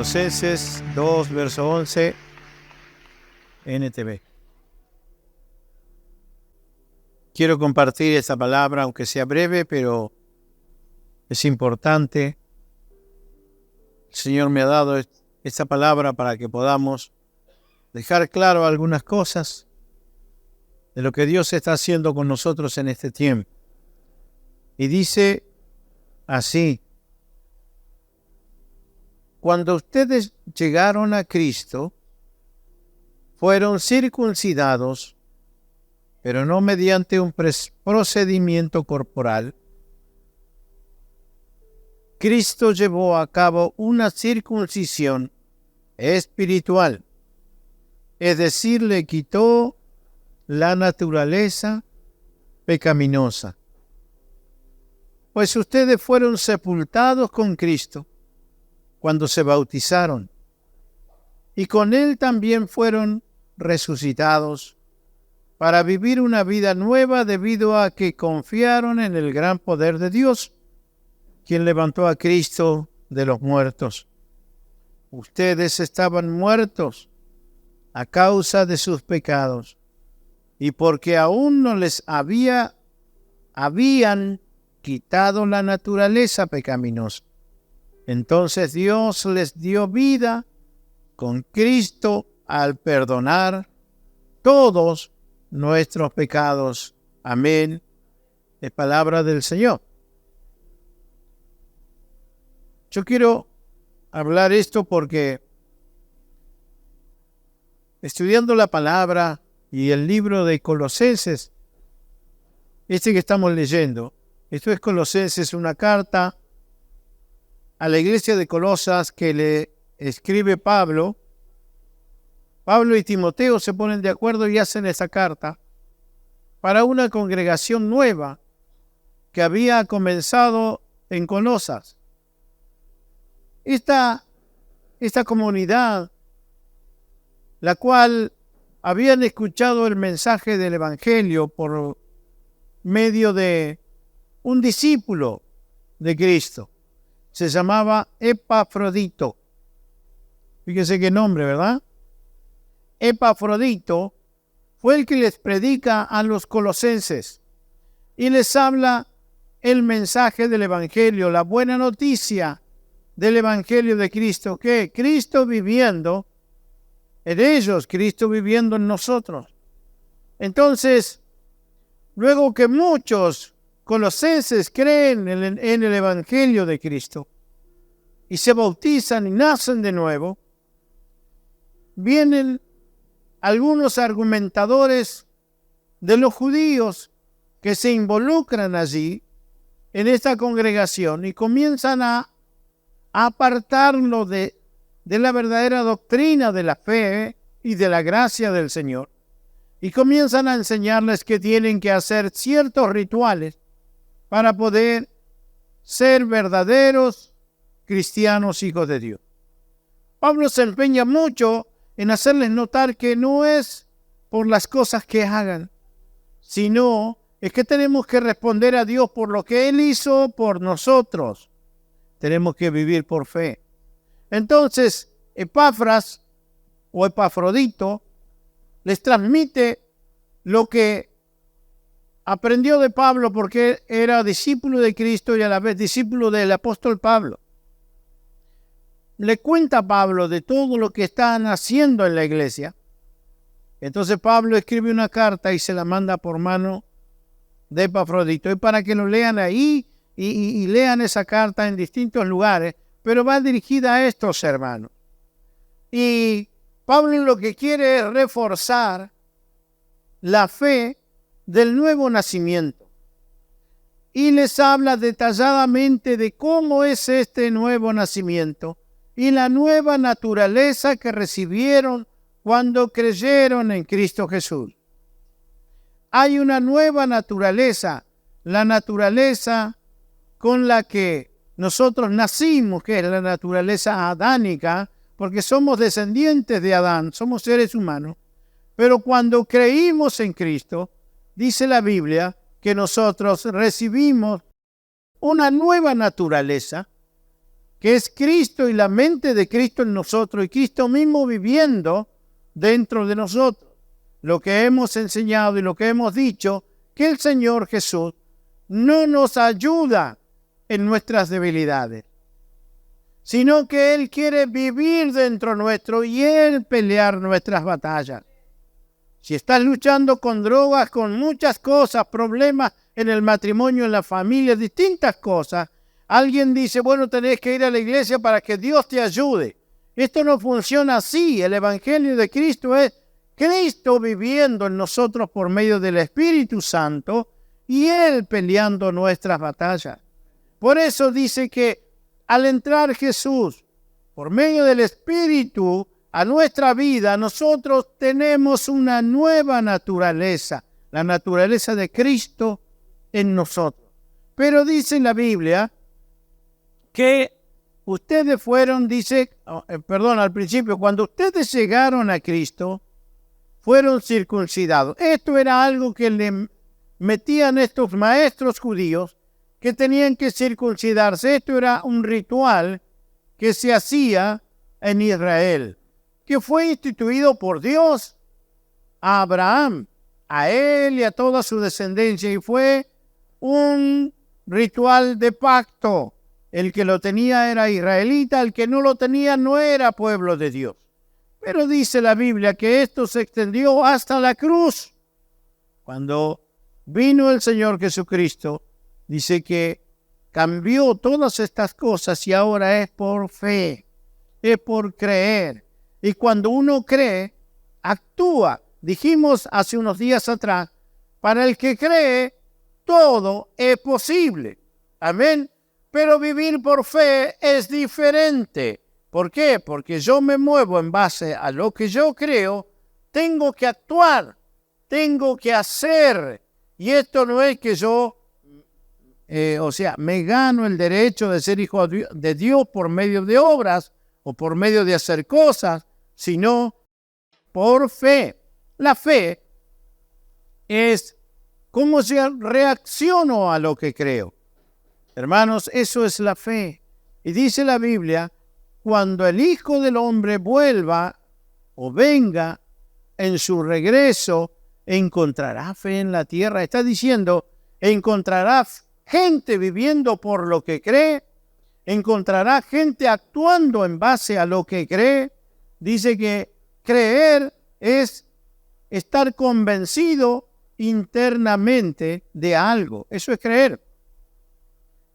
Colosenses 2, verso 11, NTV. Quiero compartir esta palabra, aunque sea breve, pero es importante. El Señor me ha dado esta palabra para que podamos dejar claro algunas cosas de lo que Dios está haciendo con nosotros en este tiempo. Y dice así: cuando ustedes llegaron a Cristo, fueron circuncidados, pero no mediante un procedimiento corporal. Cristo llevó a cabo una circuncisión espiritual, es decir, le quitó la naturaleza pecaminosa. Pues ustedes fueron sepultados con Cristo cuando se bautizaron, y con Él también fueron resucitados para vivir una vida nueva debido a que confiaron en el gran poder de Dios, quien levantó a Cristo de los muertos. Ustedes estaban muertos a causa de sus pecados, y porque aún no les habían quitado la naturaleza pecaminosa. Entonces Dios les dio vida con Cristo al perdonar todos nuestros pecados. Amén. Es palabra del Señor. Yo quiero hablar esto porque estudiando la palabra y el libro de Colosenses, que estamos leyendo, esto es Colosenses, una carta a la iglesia de Colosas que le escribe Pablo. Pablo y Timoteo se ponen de acuerdo y hacen esa carta para una congregación nueva que había comenzado en Colosas. Esta comunidad, la cual habían escuchado el mensaje del Evangelio por medio de un discípulo de Cristo, se llamaba Epafrodito. Fíjese qué nombre, ¿verdad? Epafrodito fue el que les predica a los colosenses y les habla el mensaje del Evangelio, la buena noticia del Evangelio de Cristo, que Cristo viviendo en ellos, Cristo viviendo en nosotros. Entonces, luego que muchos colosenses creen en el Evangelio de Cristo y se bautizan y nacen de nuevo, vienen algunos argumentadores de los judíos que se involucran allí en esta congregación y comienzan a apartarlo de la verdadera doctrina de la fe y de la gracia del Señor, y comienzan a enseñarles que tienen que hacer ciertos rituales para poder ser verdaderos cristianos, hijos de Dios. Pablo se empeña mucho en hacerles notar que no es por las cosas que hagan, sino es que tenemos que responder a Dios por lo que Él hizo por nosotros. Tenemos que vivir por fe. Entonces, Epafras o Epafrodito les transmite lo que aprendió de Pablo, porque era discípulo de Cristo y a la vez discípulo del apóstol Pablo. Le cuenta a Pablo de todo lo que están haciendo en la iglesia. Entonces Pablo escribe una carta y se la manda por mano de Epafrodito, y para que lo lean ahí y lean esa carta en distintos lugares, pero va dirigida a estos hermanos. Y Pablo lo que quiere es reforzar la fe del nuevo nacimiento. Y les habla detalladamente de cómo es este nuevo nacimiento y la nueva naturaleza que recibieron cuando creyeron en Cristo Jesús. Hay una nueva naturaleza, la naturaleza con la que nosotros nacimos, que es la naturaleza adánica, porque somos descendientes de Adán, somos seres humanos. Pero cuando creímos en Cristo, dice la Biblia que nosotros recibimos una nueva naturaleza que es Cristo y la mente de Cristo en nosotros y Cristo mismo viviendo dentro de nosotros. Lo que hemos enseñado y lo que hemos dicho, que el Señor Jesús no nos ayuda en nuestras debilidades, sino que Él quiere vivir dentro nuestro y Él pelear nuestras batallas. Si estás luchando con drogas, con muchas cosas, problemas en el matrimonio, en la familia, distintas cosas, alguien dice, bueno, tenés que ir a la iglesia para que Dios te ayude. Esto no funciona así. El Evangelio de Cristo es Cristo viviendo en nosotros por medio del Espíritu Santo y Él peleando nuestras batallas. Por eso dice que al entrar Jesús por medio del Espíritu a nuestra vida, nosotros tenemos una nueva naturaleza, la naturaleza de Cristo en nosotros. Pero dice la Biblia que ustedes fueron, al principio, cuando ustedes llegaron a Cristo, fueron circuncidados. Esto era algo que le metían estos maestros judíos que tenían que circuncidarse. Esto era un ritual que se hacía en Israel, que fue instituido por Dios a Abraham, a él y a toda su descendencia, y fue un ritual de pacto. El que lo tenía era israelita, el que no lo tenía no era pueblo de Dios. Pero dice la Biblia que esto se extendió hasta la cruz. Cuando vino el Señor Jesucristo, dice que cambió todas estas cosas y ahora es por fe, es por creer. Y cuando uno cree, actúa. Dijimos hace unos días atrás, para el que cree, todo es posible. Amén. Pero vivir por fe es diferente. ¿Por qué? Porque yo me muevo en base a lo que yo creo, tengo que actuar, tengo que hacer. Y esto no es que yo, me gano el derecho de ser hijo de Dios por medio de obras o por medio de hacer cosas, sino por fe. La fe es cómo yo reacciono a lo que creo. Hermanos, eso es la fe. Y dice la Biblia, cuando el Hijo del Hombre vuelva o venga en su regreso, ¿encontrará fe en la tierra? Está diciendo, ¿encontrará gente viviendo por lo que cree? ¿Encontrará gente actuando en base a lo que cree? Dice que creer es estar convencido internamente de algo. Eso es creer.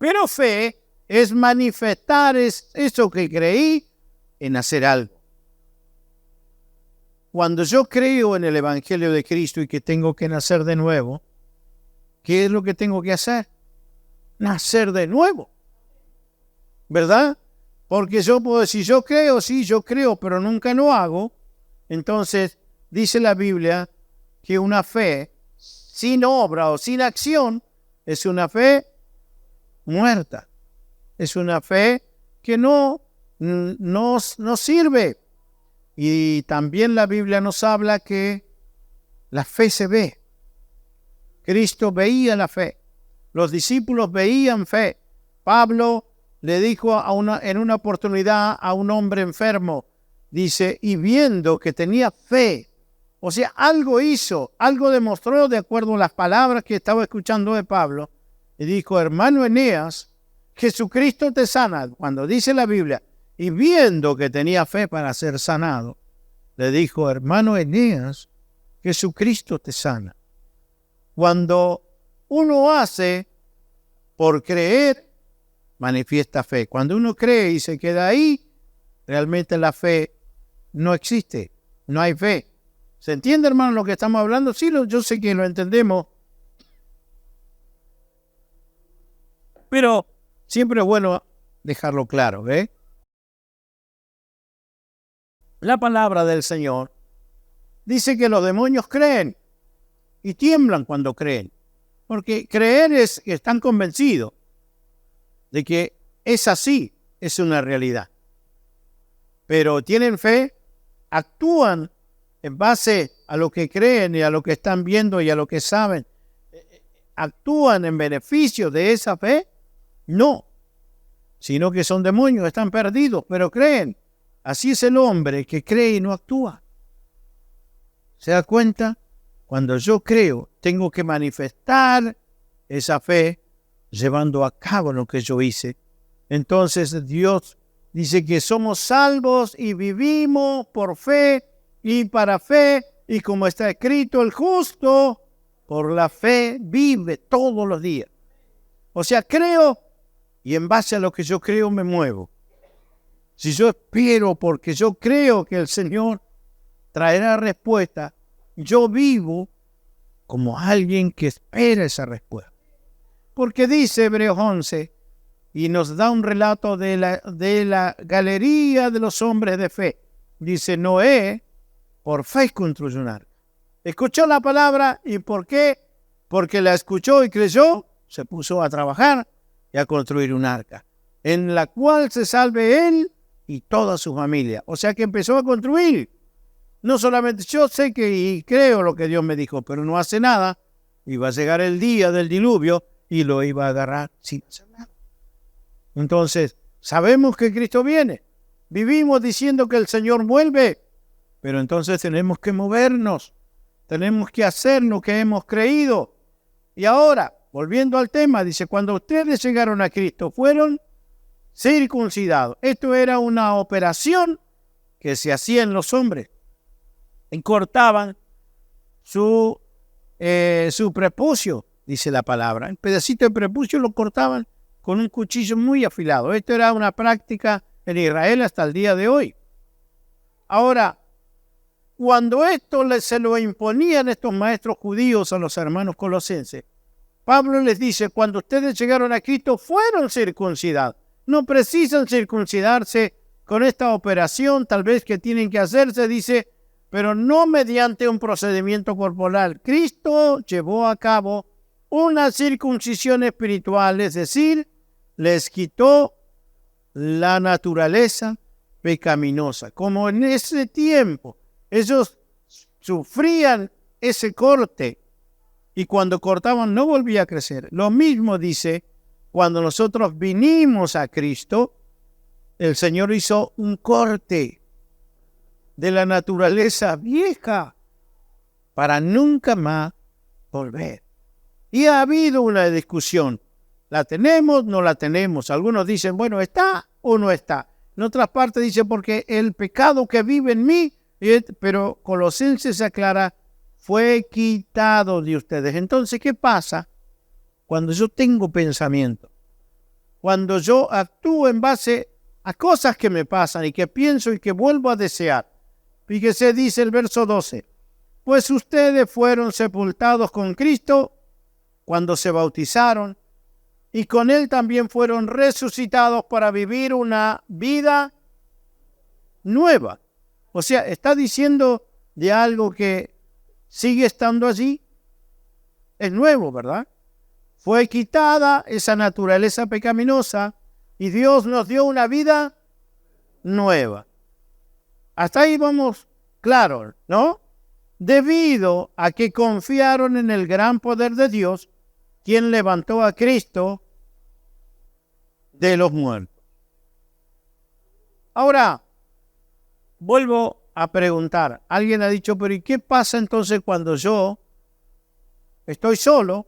Pero fe es manifestar eso que creí en hacer algo. Cuando yo creo en el Evangelio de Cristo y que tengo que nacer de nuevo, ¿qué es lo que tengo que hacer? Nacer de nuevo. ¿Verdad? Porque yo puedo decir, yo creo, pero nunca lo hago. Entonces, dice la Biblia que una fe sin obra o sin acción es una fe muerta. Es una fe que no sirve. Y también la Biblia nos habla que la fe se ve. Cristo veía la fe. Los discípulos veían fe. Pablo le dijo en una oportunidad a un hombre enfermo, dice, y viendo que tenía fe, o sea, algo hizo, algo demostró de acuerdo a las palabras que estaba escuchando de Pablo, y dijo, hermano Eneas, Jesucristo te sana. Cuando dice la Biblia, y viendo que tenía fe para ser sanado, le dijo, hermano Eneas, Jesucristo te sana. Cuando uno hace por creer, manifiesta fe. Cuando uno cree y se queda ahí, realmente la fe no existe, no hay fe. ¿Se entiende, hermano, lo que estamos hablando? Sí, yo sé que lo entendemos, pero siempre es bueno dejarlo claro, ¿eh? La palabra del Señor dice que los demonios creen y tiemblan cuando creen, porque creer es que están convencidos de que es así, es una realidad. Pero tienen fe, actúan en base a lo que creen y a lo que están viendo y a lo que saben. ¿Actúan en beneficio de esa fe? No. sino que son demonios, están perdidos, pero creen. Así es el hombre que cree y no actúa. ¿Se da cuenta? Cuando yo creo, tengo que manifestar esa fe llevando a cabo lo que yo hice. Entonces Dios dice que somos salvos y vivimos por fe y para fe, y como está escrito, el justo por la fe vive todos los días. O sea, creo y en base a lo que yo creo me muevo. Si yo espero porque yo creo que el Señor traerá respuesta, yo vivo como alguien que espera esa respuesta. Porque dice Hebreos 11, y nos da un relato de la galería de los hombres de fe. Dice, Noé, por fe construyó un arca. Escuchó la palabra, ¿y por qué? Porque la escuchó y creyó, se puso a trabajar y a construir un arca, en la cual se salve él y toda su familia. O sea que empezó a construir. No solamente yo sé que y creo lo que Dios me dijo, pero no hace nada. Iba a llegar el día del diluvio y lo iba a agarrar sin hacer nada. Entonces, sabemos que Cristo viene. Vivimos diciendo que el Señor vuelve, pero entonces tenemos que movernos. Tenemos que hacer lo que hemos creído. Y ahora, volviendo al tema, dice, cuando ustedes llegaron a Cristo, fueron circuncidados. Esto era una operación que se hacía en los hombres. Y cortaban su prepucio, dice la palabra. El pedacito de prepucio lo cortaban con un cuchillo muy afilado. Esto era una práctica en Israel hasta el día de hoy. Ahora, cuando esto se lo imponían estos maestros judíos a los hermanos colosenses, Pablo les dice, cuando ustedes llegaron a Cristo, fueron circuncidados. No precisan circuncidarse con esta operación, tal vez que tienen que hacerse, dice, pero no mediante un procedimiento corporal. Cristo llevó a cabo una circuncisión espiritual, es decir, les quitó la naturaleza pecaminosa. Como en ese tiempo ellos sufrían ese corte y cuando cortaban no volvía a crecer. Lo mismo dice, cuando nosotros vinimos a Cristo, el Señor hizo un corte de la naturaleza vieja para nunca más volver. Y ha habido una discusión. ¿La tenemos? ¿No la tenemos? Algunos dicen, bueno, ¿está o no está? En otras partes dice, porque el pecado que vive en mí, pero Colosenses aclara, fue quitado de ustedes. Entonces, ¿qué pasa cuando yo tengo pensamiento? Cuando yo actúo en base a cosas que me pasan y que pienso y que vuelvo a desear. Fíjese, dice el verso 12, pues ustedes fueron sepultados con Cristo cuando se bautizaron y con Él también fueron resucitados para vivir una vida nueva. O sea, está diciendo de algo que sigue estando allí. Es nuevo, ¿verdad? Fue quitada esa naturaleza pecaminosa y Dios nos dio una vida nueva. Hasta ahí vamos claro, ¿no? Debido a que confiaron en el gran poder de Dios, quien levantó a Cristo de los muertos. Ahora, vuelvo a preguntar. Alguien ha dicho, pero ¿y qué pasa entonces cuando yo estoy solo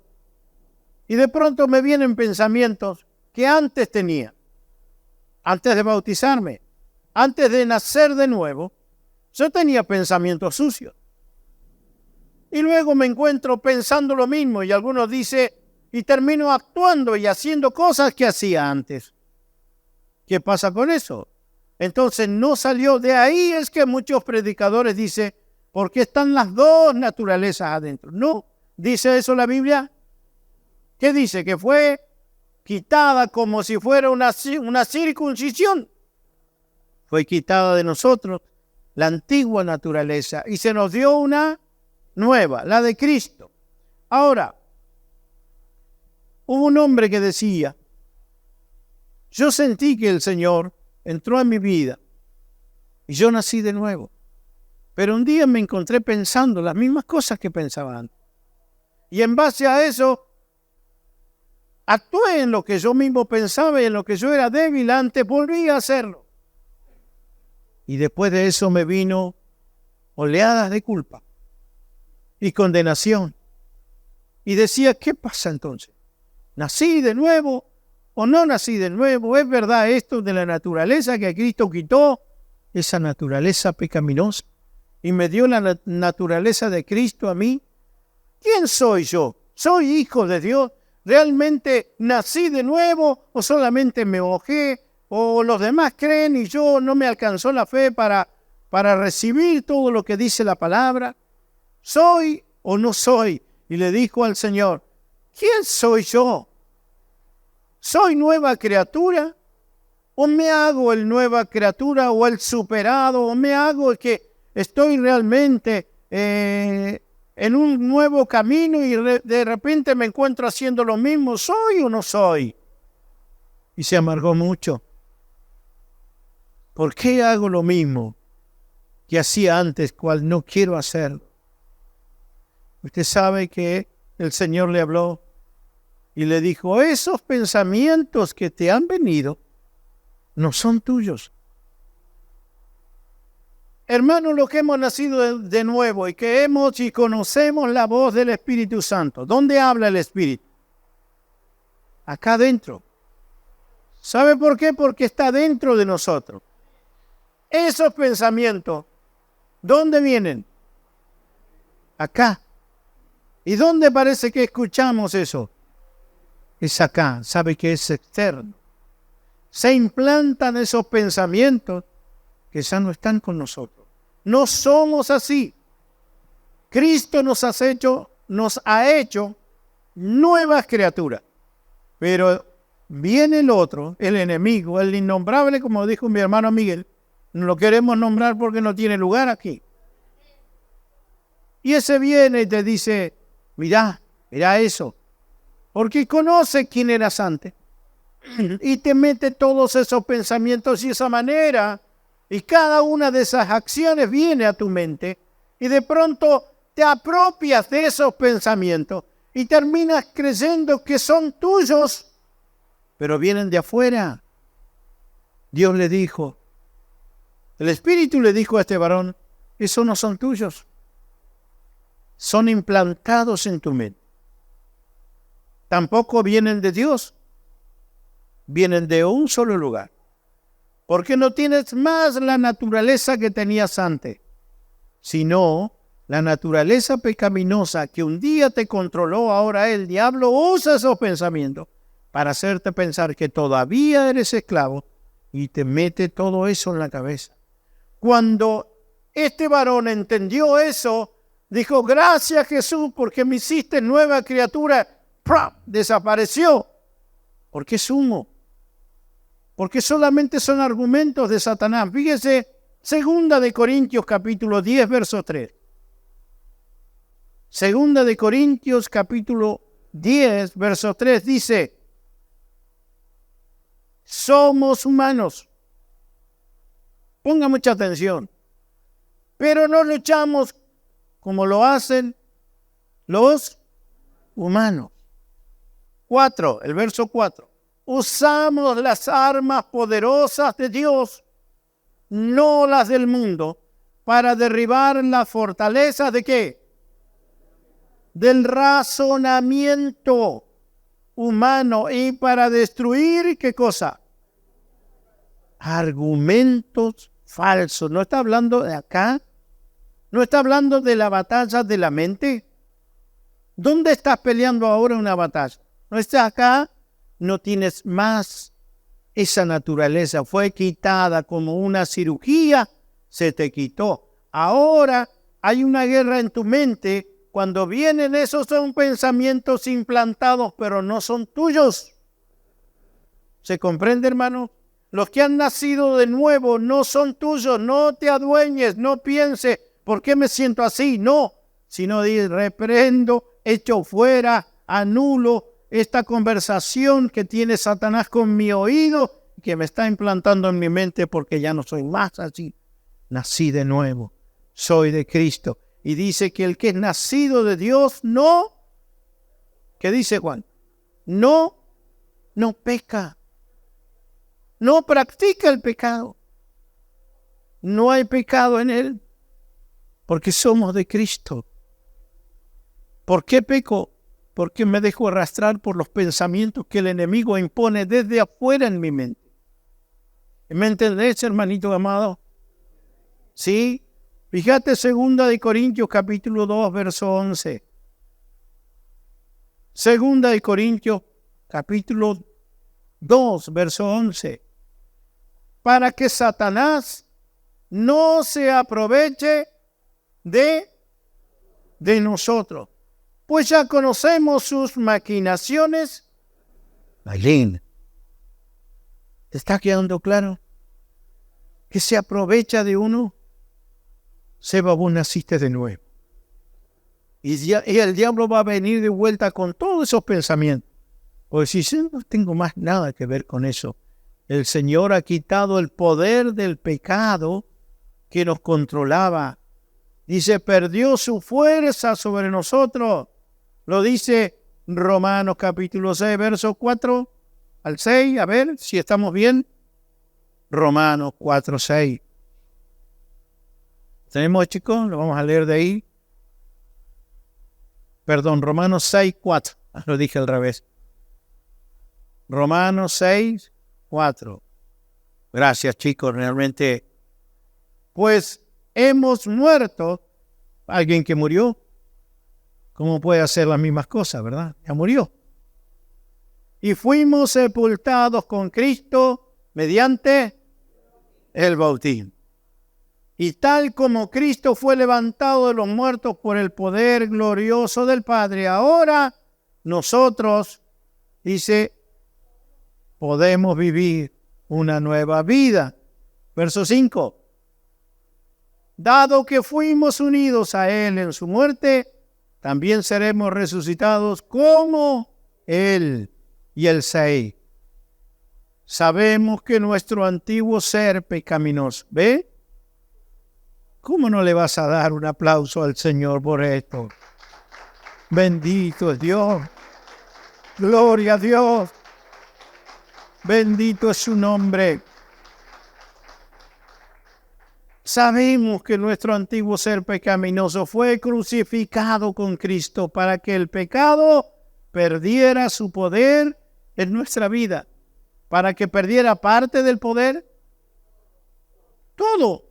y de pronto me vienen pensamientos que antes tenía, antes de bautizarme, antes de nacer de nuevo? Yo tenía pensamientos sucios. Y luego me encuentro pensando lo mismo y algunos dicen, y termino actuando y haciendo cosas que hacía antes. ¿Qué pasa con eso? Entonces no salió de ahí. Es que muchos predicadores dicen, ¿por qué están las dos naturalezas adentro? No, ¿dice eso la Biblia? ¿Qué dice? Que fue quitada como si fuera una circuncisión. Fue quitada de nosotros la antigua naturaleza y se nos dio una nueva, la de Cristo. Ahora, hubo un hombre que decía, yo sentí que el Señor entró en mi vida y yo nací de nuevo. Pero un día me encontré pensando las mismas cosas que pensaba antes. Y en base a eso, actué en lo que yo mismo pensaba y en lo que yo era débil antes, volví a hacerlo. Y después de eso me vino oleadas de culpa y condenación. Y decía, ¿qué pasa entonces? ¿Nací de nuevo o no nací de nuevo? ¿Es verdad esto de la naturaleza que Cristo quitó? Esa naturaleza pecaminosa y me dio la naturaleza de Cristo a mí. ¿Quién soy yo? ¿Soy hijo de Dios? ¿Realmente nací de nuevo o solamente me mojé? ¿O los demás creen y yo no me alcanzó la fe para recibir todo lo que dice la palabra? ¿Soy o no soy? Y le dijo al Señor, ¿quién soy yo? ¿Soy nueva criatura? ¿O me hago el nueva criatura o el superado? ¿O me hago el que estoy realmente en un nuevo camino y de repente me encuentro haciendo lo mismo? ¿Soy o no soy? Y se amargó mucho. ¿Por qué hago lo mismo que hacía antes, cual no quiero hacerlo? Usted sabe que el Señor le habló y le dijo, esos pensamientos que te han venido no son tuyos. Hermanos, los que hemos nacido de nuevo y que hemos y conocemos la voz del Espíritu Santo. ¿Dónde habla el Espíritu? Acá adentro. ¿Sabe por qué? Porque está dentro de nosotros. Esos pensamientos, ¿dónde vienen? Acá. ¿Y dónde parece que escuchamos eso? Es acá. ¿Sabe que es externo? Se implantan esos pensamientos que ya no están con nosotros. No somos así. Cristo nos ha hecho nuevas criaturas. Pero viene el otro, el enemigo, el innombrable, como dijo mi hermano Miguel. No lo queremos nombrar porque no tiene lugar aquí. Y ese viene y te dice, mira eso. Porque conoce quién eras antes. Y te mete todos esos pensamientos y esa manera. Y cada una de esas acciones viene a tu mente. Y de pronto te apropias de esos pensamientos. Y terminas creyendo que son tuyos. Pero vienen de afuera. Dios le dijo. El Espíritu le dijo a este varón. Esos no son tuyos. Son implantados en tu mente. Tampoco vienen de Dios. Vienen de un solo lugar. Porque no tienes más la naturaleza que tenías antes, sino la naturaleza pecaminosa que un día te controló. Ahora el diablo usa esos pensamientos para hacerte pensar que todavía eres esclavo y te mete todo eso en la cabeza. Cuando este varón entendió eso, dijo, gracias Jesús porque me hiciste nueva criatura. ¡Prap! Desapareció. Porque es humo. Porque solamente son argumentos de Satanás. Fíjese, 2 Corintios capítulo 10, verso 3. 2 Corintios capítulo 10, verso 3 dice, somos humanos. Ponga mucha atención. Pero no luchamos como lo hacen los humanos. 4, el verso 4. Usamos las armas poderosas de Dios, no las del mundo, para derribar las fortalezas ¿de qué? Del razonamiento humano y para destruir, ¿qué cosa? Argumentos falsos. ¿No está hablando de acá? ¿No está hablando de la batalla de la mente? ¿Dónde estás peleando ahora una batalla? ¿No estás acá? No tienes más esa naturaleza. Fue quitada como una cirugía, se te quitó. Ahora hay una guerra en tu mente. Cuando vienen esos son pensamientos implantados, pero no son tuyos. ¿Se comprende, hermano? Los que han nacido de nuevo no son tuyos. No te adueñes, no pienses, ¿por qué me siento así? No, sino di, reprendo, echo fuera, anulo esta conversación que tiene Satanás con mi oído, que me está implantando en mi mente porque ya no soy más así. Nací de nuevo, soy de Cristo. Y dice que el que es nacido de Dios no, ¿qué dice Juan? No no peca, no practica el pecado. No hay pecado en él, porque somos de Cristo. ¿Por qué peco? Porque me dejo arrastrar por los pensamientos que el enemigo impone desde afuera en mi mente. ¿Me entendés, hermanito amado? Sí. Fíjate, 2 Corintios capítulo 2, verso 11. 2 Corintios capítulo 2, verso 11. Para que Satanás no se aproveche de nosotros, pues ya conocemos sus maquinaciones. Ailín, ¿te está quedando claro? Que se aprovecha de uno. Seba, vos naciste de nuevo. Y el diablo va a venir de vuelta con todos esos pensamientos. Porque si yo no tengo más nada que ver con eso, el Señor ha quitado el poder del pecado que nos controlaba. Dice, perdió su fuerza sobre nosotros. Lo dice Romanos capítulo 6, versos 4 al 6. A ver si estamos bien. Romanos 4, 6. ¿Tenemos, chicos? Lo vamos a leer de ahí. Perdón, Romanos 6, 4. Lo dije al revés. Romanos 6, 4. Gracias, chicos, realmente. Pues hemos muerto. Alguien que murió, ¿cómo puede hacer las mismas cosas, verdad? Ya murió. Y fuimos sepultados con Cristo mediante el bautismo. Y tal como Cristo fue levantado de los muertos por el poder glorioso del Padre, ahora nosotros, dice, podemos vivir una nueva vida. Verso 5. Dado que fuimos unidos a Él en su muerte, también seremos resucitados como Él. Y el 6. Sabemos que nuestro antiguo ser pecaminoso, ¿ve? ¿Cómo no le vas a dar un aplauso al Señor por esto? Bendito es Dios. Gloria a Dios. Bendito es su nombre. Sabemos que nuestro antiguo ser pecaminoso fue crucificado con Cristo para que el pecado perdiera su poder en nuestra vida, para que perdiera parte del poder. Todo.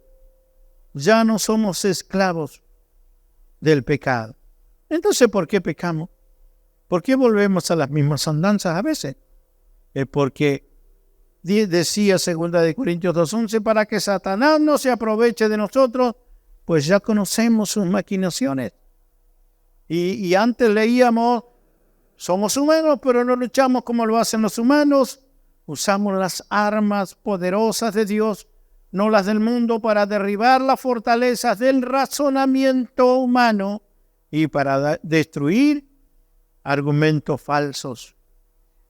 Ya no somos esclavos del pecado. Entonces, ¿por qué pecamos? ¿Por qué volvemos a las mismas andanzas a veces? Es porque decía 2 Corintios 2:11, para que Satanás no se aproveche de nosotros, pues ya conocemos sus maquinaciones. Y antes leíamos, somos humanos, pero no luchamos como lo hacen los humanos. Usamos las armas poderosas de Dios, no las del mundo, para derribar las fortalezas del razonamiento humano y para destruir argumentos falsos.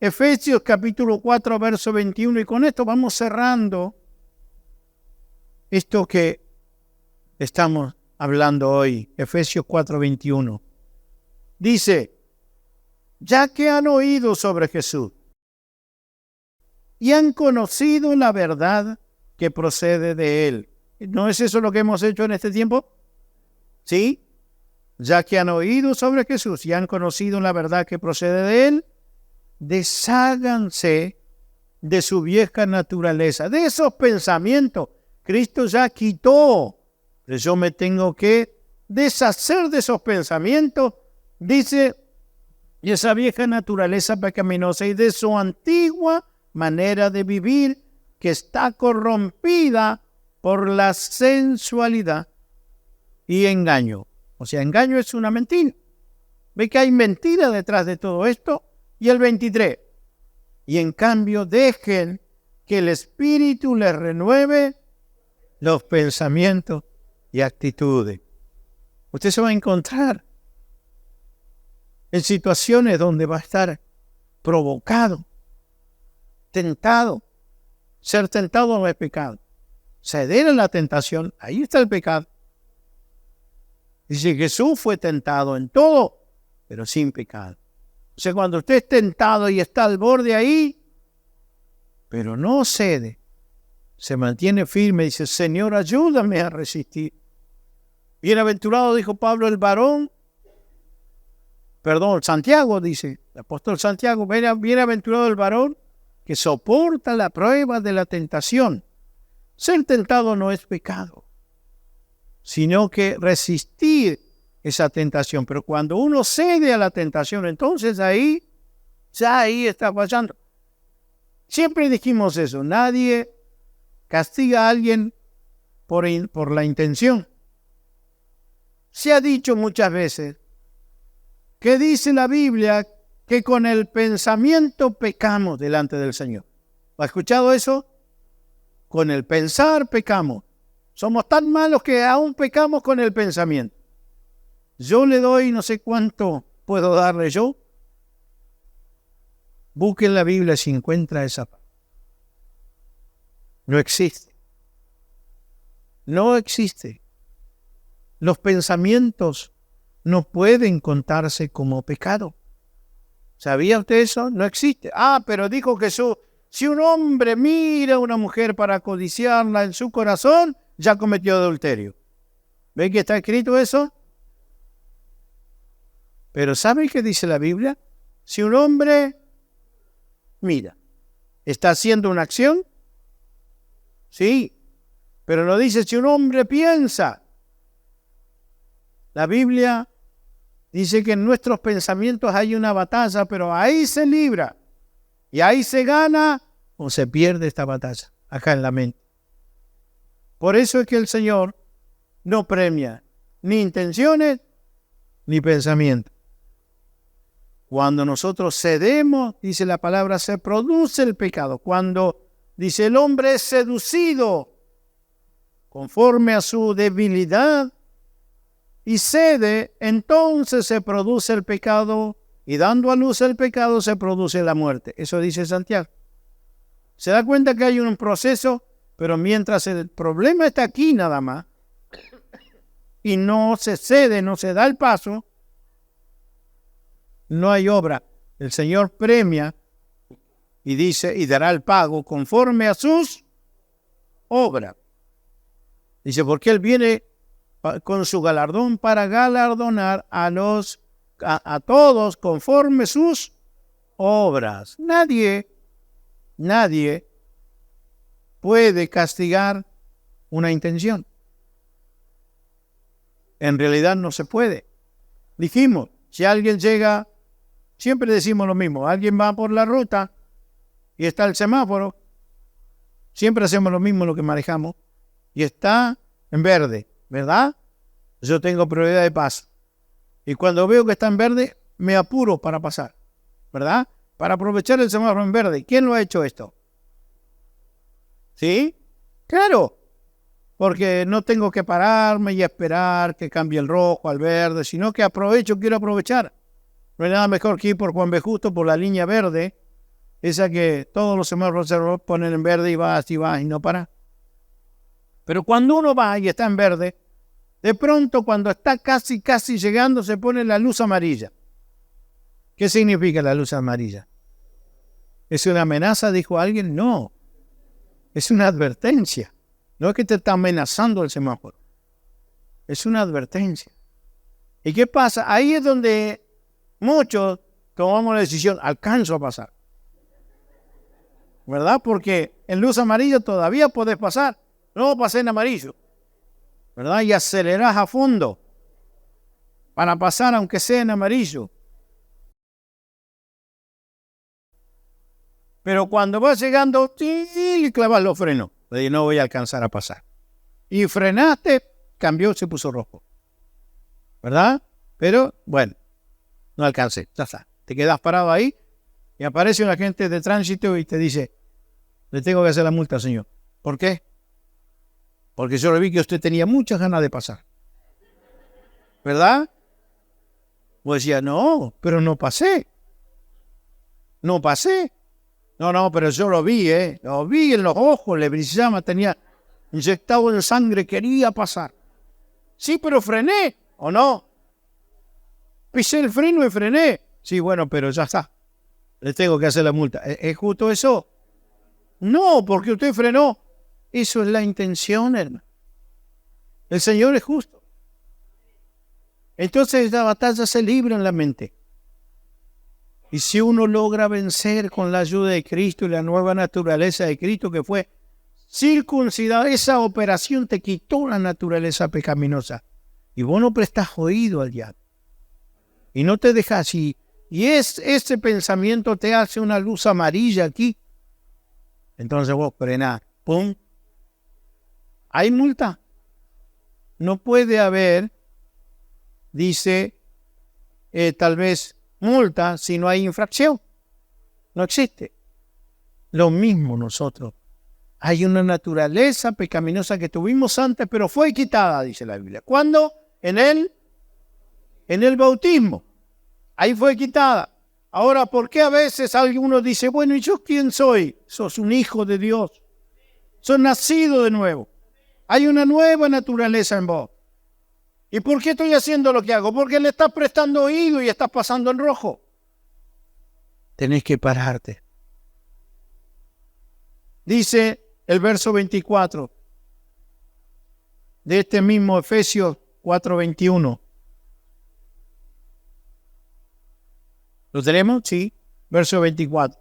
Efesios capítulo 4, verso 21, y con esto vamos cerrando esto que estamos hablando hoy. Efesios 4, 21. Dice, ya que han oído sobre Jesús y han conocido la verdad que procede de Él. ¿No es eso lo que hemos hecho en este tiempo? ¿Sí? Ya que han oído sobre Jesús y han conocido la verdad que procede de Él, desháganse de su vieja naturaleza, de esos pensamientos. Cristo ya quitó, pero yo me tengo que deshacer de esos pensamientos, dice, y esa vieja naturaleza pecaminosa y de su antigua manera de vivir que está corrompida por la sensualidad y engaño. O sea, engaño es una mentira. ¿Ve que hay mentira detrás de todo esto? Y el 23. Y en cambio dejen que el Espíritu les renueve los pensamientos y actitudes. Usted se va a encontrar en situaciones donde va a estar provocado, tentado. Ser tentado no es pecado. Ceder a la tentación, ahí está el pecado. Dice, Jesús fue tentado en todo, pero sin pecado. O sea, cuando usted es tentado y está al borde ahí, pero no cede. Se mantiene firme, dice, Señor, ayúdame a resistir. Bienaventurado, dijo Pablo, Santiago dice, el apóstol Santiago, bienaventurado el varón que soporta la prueba de la tentación. Ser tentado no es pecado, sino que resistir esa tentación. Pero cuando uno cede a la tentación, entonces ahí está fallando. Siempre dijimos eso, nadie castiga a alguien por la intención. Se ha dicho muchas veces que dice la Biblia que con el pensamiento pecamos delante del Señor. ¿Ha escuchado eso? Con el pensar pecamos. Somos tan malos que aún pecamos con el pensamiento. Yo le doy, no sé cuánto puedo darle yo. Busquen la Biblia si encuentra esa parte. No existe. No existe. Los pensamientos no pueden contarse como pecado. ¿Sabía usted eso? No existe. Pero dijo Jesús, si un hombre mira a una mujer para codiciarla en su corazón, ya cometió adulterio. ¿Ve que está escrito eso? Pero ¿sabe qué dice la Biblia? Si un hombre mira, ¿está haciendo una acción? Sí, pero no dice si un hombre piensa. La Biblia dice que en nuestros pensamientos hay una batalla, pero ahí se libra. Y ahí se gana o se pierde esta batalla, acá en la mente. Por eso es que el Señor no premia ni intenciones ni pensamientos. Cuando nosotros cedemos, dice la palabra, se produce el pecado. Cuando dice el hombre es seducido conforme a su debilidad y cede, entonces se produce el pecado y dando a luz el pecado se produce la muerte. Eso dice Santiago. Se da cuenta que hay un proceso, pero mientras el problema está aquí nada más y no se cede, no se da el paso, no hay obra. El Señor premia y dice, y dará el pago conforme a sus obras. Dice, porque Él viene con su galardón para galardonar a todos conforme sus obras. Nadie puede castigar una intención. En realidad no se puede. Dijimos, si alguien llega, siempre decimos lo mismo, alguien va por la ruta y está el semáforo, siempre hacemos lo mismo lo que manejamos, y está en verde, ¿verdad? Yo tengo prioridad de paso. Y cuando veo que está en verde, me apuro para pasar, ¿verdad? Para aprovechar el semáforo en verde. ¿Quién lo ha hecho esto? ¿Sí? Claro. Porque no tengo que pararme y esperar que cambie el rojo al verde, sino que quiero aprovechar. No hay nada mejor que ir por Juan B. Justo, por la línea verde, esa que todos los semáforos se ponen en verde y vas y no para. Pero cuando uno va y está en verde, de pronto cuando está casi llegando se pone la luz amarilla. ¿Qué significa la luz amarilla? ¿Es una amenaza, dijo alguien? No, es una advertencia. No es que te está amenazando el semáforo. Es una advertencia. ¿Y qué pasa? Ahí es donde muchos tomamos la decisión, alcanzo a pasar. ¿Verdad? Porque en luz amarilla todavía podés pasar. No pasé en amarillo. ¿Verdad? Y acelerás a fondo para pasar aunque sea en amarillo. Pero cuando vas llegando, y clavas los frenos. Y no voy a alcanzar a pasar. Y frenaste, cambió, se puso rojo. ¿Verdad? Pero, bueno, no alcancé, ya está. Te quedas parado ahí y aparece un agente de tránsito y te dice, le tengo que hacer la multa, señor. ¿Por qué? Porque yo le vi que usted tenía muchas ganas de pasar. ¿Verdad? Pues decía, no, pero no pasé. No pasé. No, pero yo lo vi, Lo vi en los ojos, le brillaba, tenía inyectado en sangre, quería pasar. Sí, pero frené, ¿o no? Pisé el freno y frené. Sí, bueno, pero ya está. Le tengo que hacer la multa. ¿Es justo eso? No, porque usted frenó. Eso es la intención, hermano. El Señor es justo. Entonces la batalla se libra en la mente. Y si uno logra vencer con la ayuda de Cristo y la nueva naturaleza de Cristo que fue circuncidada, esa operación te quitó la naturaleza pecaminosa. Y vos no prestás oído al diablo. Y no te dejas ir. Y ese pensamiento te hace una luz amarilla aquí. Entonces vos frenás. ¡Pum! ¿Hay multa? No puede haber, dice, tal vez multa si no hay infracción. No existe. Lo mismo nosotros. Hay una naturaleza pecaminosa que tuvimos antes, pero fue quitada, dice la Biblia. ¿Cuándo? En el bautismo. Ahí fue quitada. Ahora, ¿por qué a veces alguno dice, bueno, ¿y yo quién soy? Sos un hijo de Dios. Sos nacido de nuevo. Hay una nueva naturaleza en vos. ¿Y por qué estoy haciendo lo que hago? Porque le estás prestando oído y estás pasando en rojo. Tenés que pararte. Dice el verso 24 de este mismo Efesios 4:21. ¿Lo tenemos? Sí. Verso 24.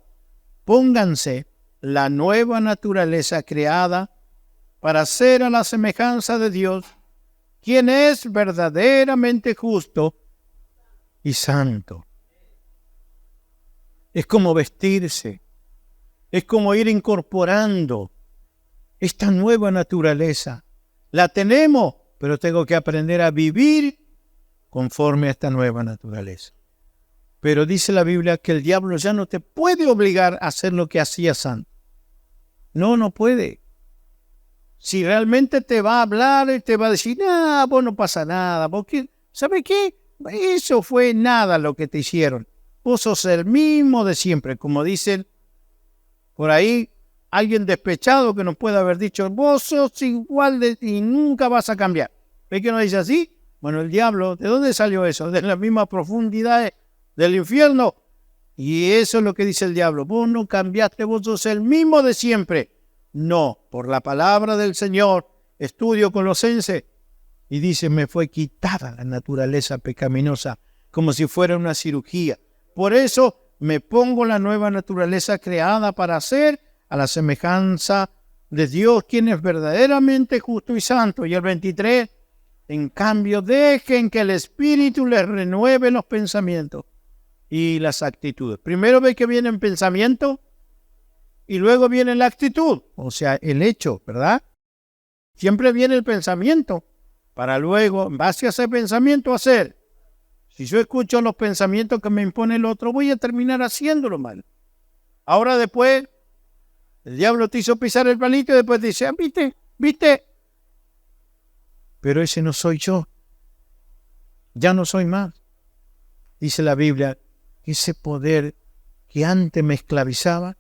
Pónganse la nueva naturaleza creada para ser a la semejanza de Dios, quien es verdaderamente justo y santo. Es como vestirse, es como ir incorporando esta nueva naturaleza. La tenemos, pero tengo que aprender a vivir conforme a esta nueva naturaleza. Pero dice la Biblia que el diablo ya no te puede obligar a hacer lo que hacías antes. No puede. Si realmente te va a hablar y te va a decir, vos no pasa nada, porque, ¿sabe qué? Eso fue nada lo que te hicieron. Vos sos el mismo de siempre, como dicen por ahí, alguien despechado que nos puede haber dicho, vos sos igual y nunca vas a cambiar. ¿Ve que no dice así? Bueno, el diablo, ¿de dónde salió eso? De las mismas profundidades del infierno. Y eso es lo que dice el diablo. Vos no cambiaste, vos sos el mismo de siempre. No, por la palabra del Señor, estudio Colosenses, y dice, me fue quitada la naturaleza pecaminosa, como si fuera una cirugía. Por eso me pongo la nueva naturaleza creada para ser a la semejanza de Dios, quien es verdaderamente justo y santo. Y el 23, en cambio, dejen que el Espíritu les renueve los pensamientos y las actitudes. Primero ve que viene el pensamiento y luego viene la actitud, o sea, el hecho, ¿verdad? Siempre viene el pensamiento para luego, en base a ese pensamiento, hacer. Si yo escucho los pensamientos que me impone el otro, voy a terminar haciéndolo mal. Ahora después, el diablo te hizo pisar el palito y después dice, ¿viste? Pero ese no soy yo. Ya no soy más. Dice la Biblia, ese poder que antes me esclavizaba,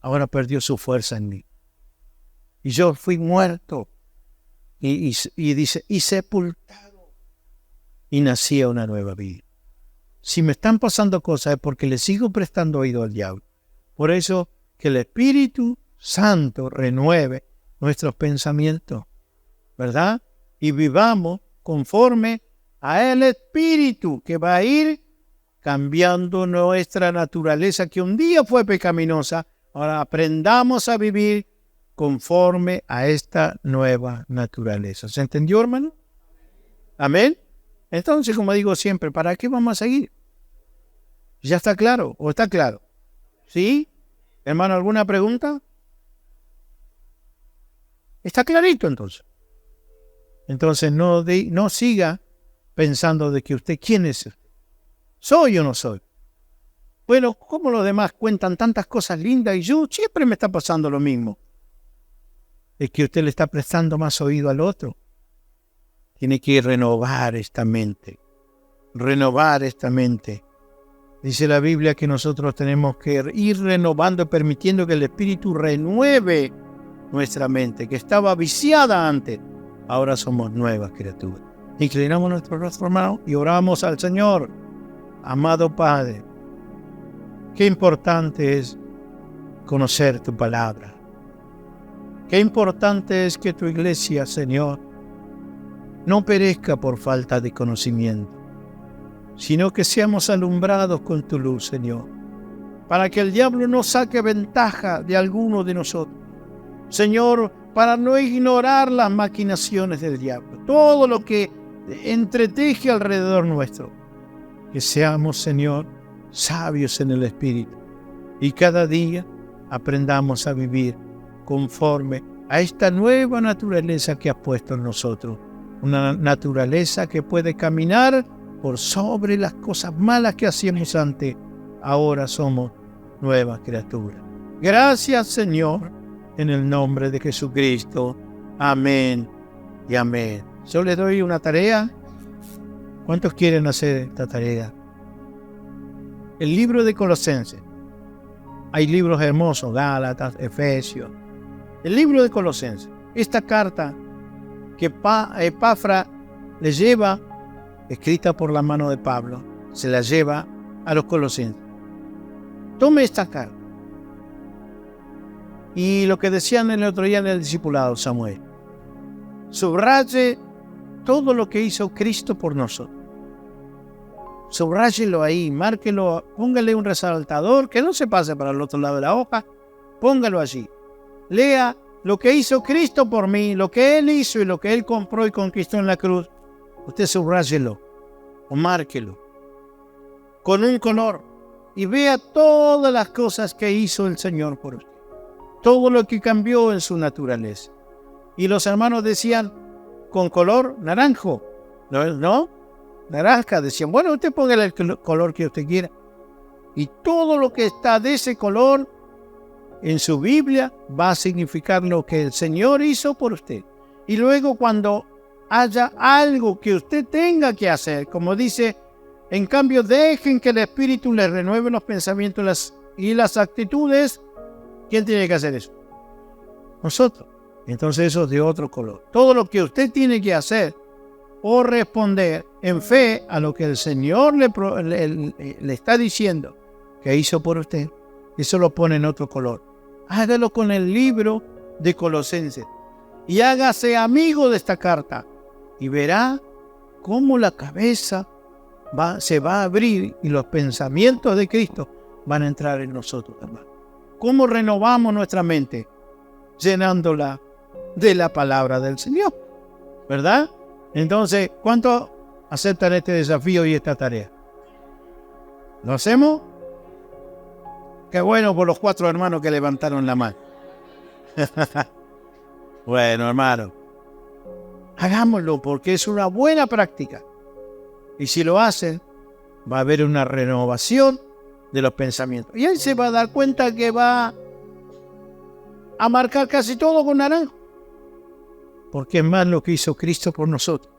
ahora perdió su fuerza en mí. Y yo fui muerto. Y dice, y sepultado. Y nací a una nueva vida. Si me están pasando cosas es porque le sigo prestando oído al diablo. Por eso que el Espíritu Santo renueve nuestros pensamientos, ¿verdad? Y vivamos conforme a el Espíritu que va a ir cambiando nuestra naturaleza que un día fue pecaminosa. Ahora aprendamos a vivir conforme a esta nueva naturaleza. ¿Se entendió, hermano? Amén. Entonces, como digo siempre, ¿para qué vamos a seguir? ¿Ya está claro o está claro? ¿Sí? Hermano, ¿alguna pregunta? Está clarito entonces. Entonces no siga pensando de que usted, ¿quién es? ¿Soy o no soy? Bueno, ¿cómo los demás cuentan tantas cosas lindas y yo siempre me está pasando lo mismo? Es que usted le está prestando más oído al otro. Tiene que renovar esta mente. Renovar esta mente. Dice la Biblia que nosotros tenemos que ir renovando, permitiendo que el Espíritu renueve nuestra mente, que estaba viciada antes. Ahora somos nuevas criaturas. Inclinamos nuestro rostro, hermano, y oramos al Señor. Amado Padre, qué importante es conocer tu palabra. Qué importante es que tu iglesia, Señor, no perezca por falta de conocimiento, sino que seamos alumbrados con tu luz, Señor, para que el diablo no saque ventaja de alguno de nosotros. Señor, para no ignorar las maquinaciones del diablo, todo lo que entreteje alrededor nuestro. Que seamos, Señor, sabios en el Espíritu y cada día aprendamos a vivir conforme a esta nueva naturaleza que has puesto en nosotros. Una naturaleza que puede caminar por sobre las cosas malas que hacíamos antes. Ahora somos nuevas criaturas. Gracias, Señor, en el nombre de Jesucristo. Amén y amén. Yo les doy una tarea. ¿Cuántos quieren hacer esta tarea? El libro de Colosenses. Hay libros hermosos, Gálatas, Efesios. El libro de Colosenses. Esta carta que Epafra le lleva, escrita por la mano de Pablo, se la lleva a los colosenses. Tome esta carta. Y lo que decían el otro día en el discipulado, Samuel. Subraye todo lo que hizo Cristo por nosotros. Subráyelo ahí, márquelo, póngale un resaltador, que no se pase para el otro lado de la hoja, póngalo allí. Lea lo que hizo Cristo por mí, lo que Él hizo y lo que Él compró y conquistó en la cruz. Usted subráyelo o márquelo con un color y vea todas las cosas que hizo el Señor por usted. Todo lo que cambió en su naturaleza. Y los hermanos decían, con color naranjo, ¿no? Naranja. Decían, bueno, usted póngale el color que usted quiera. Y todo lo que está de ese color en su Biblia va a significar lo que el Señor hizo por usted. Y luego cuando haya algo que usted tenga que hacer, como dice, en cambio dejen que el Espíritu les renueve los pensamientos y las actitudes. ¿Quién tiene que hacer eso? Nosotros. Entonces eso es de otro color. Todo lo que usted tiene que hacer o responder en fe a lo que el Señor le está diciendo que hizo por usted, eso lo pone en otro color. Hágalo con el libro de Colosenses y hágase amigo de esta carta y verá cómo la cabeza se va a abrir y los pensamientos de Cristo van a entrar en nosotros, hermano. ¿Cómo renovamos nuestra mente? Llenándola de la palabra del Señor, ¿verdad? Entonces, ¿cuántos aceptan este desafío y esta tarea? ¿Lo hacemos? Qué bueno por los 4 hermanos que levantaron la mano. Bueno, hermano, hagámoslo porque es una buena práctica. Y si lo hacen, va a haber una renovación de los pensamientos. Y él se va a dar cuenta que va a marcar casi todo con naranjo. Porque es más lo que hizo Cristo por nosotros.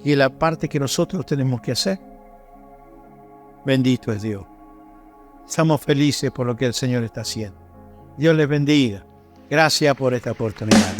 Y la parte que nosotros tenemos que hacer. Bendito es Dios. Estamos felices por lo que el Señor está haciendo. Dios les bendiga. Gracias por esta oportunidad.